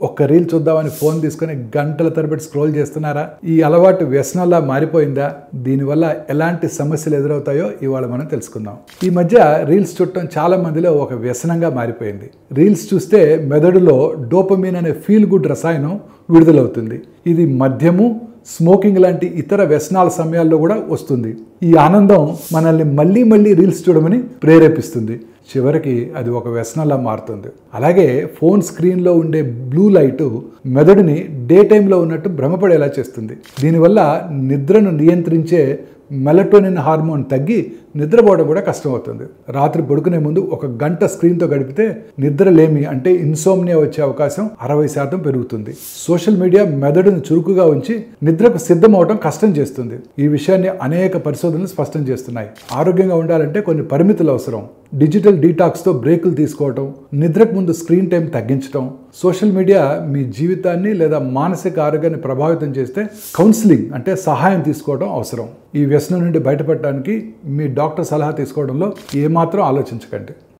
ఒక్క రీల్ చూద్దామని ఫోన్ తీసుకొని గంటల తరబడి స్క్రోల్ చేస్తున్నారా? ఈ అలవాటు వ్యసనంలా మారిపోయిందా? దీనివల్ల ఎలాంటి సమస్యలు ఎదురవుతాయో ఇవాళ మనం తెలుసుకుందాం. ఈ మధ్య రీల్స్ చూడటం చాలా మందిలో ఒక వ్యసనంగా మారిపోయింది. రీల్స్ చూస్తే మెదడులో డోపమిన్ అనే ఫీల్ గుడ్ రసాయనం విడుదలవుతుంది. ఇది మద్యము, స్మోకింగ్ లాంటి ఇతర వ్యసనాల సమయాల్లో కూడా వస్తుంది. ఈ ఆనందం మనల్ని మళ్ళీ మళ్ళీ రీల్స్ చూడమని ప్రేరేపిస్తుంది. చివరికి అది ఒక వ్యసనంలా మారుతుంది. అలాగే ఫోన్ స్క్రీన్లో ఉండే బ్లూ లైట్ మెదడుని డే టైంలో ఉన్నట్టు భ్రమపడేలా చేస్తుంది. దీనివల్ల నిద్రను నియంత్రించే మెలటోనిన్ హార్మోన్ తగ్గి నిద్రపోవడం కూడా కష్టమవుతుంది. రాత్రి పడుకునే ముందు ఒక గంట స్క్రీన్తో గడిపితే నిద్రలేమి అంటే ఇన్సోమ్నియా వచ్చే అవకాశం 60% పెరుగుతుంది. సోషల్ మీడియా మెదడును చురుకుగా ఉంచి నిద్రకు సిద్ధమవడం కష్టం చేస్తుంది. ఈ విషయాన్ని అనేక పరిశోధనలు స్పష్టం చేస్తున్నాయి. ఆరోగ్యంగా ఉండాలంటే కొన్ని పరిమితులు అవసరం. డిజిటల్ డీటాక్స్తో బ్రేకులు తీసుకోవటం, నిద్రకు ముందు స్క్రీన్ టైం తగ్గించడం. సోషల్ మీడియా మీ జీవితాన్ని లేదా మానసిక ఆరోగ్యాన్ని ప్రభావితం చేస్తే కౌన్సిలింగ్ అంటే సహాయం తీసుకోవడం అవసరం. ఈ వ్యసనం నుండి బయటపడడానికి మీ డాక్టర్ సలహా తీసుకోవడంలో ఏమాత్రం ఆలోచించకండి.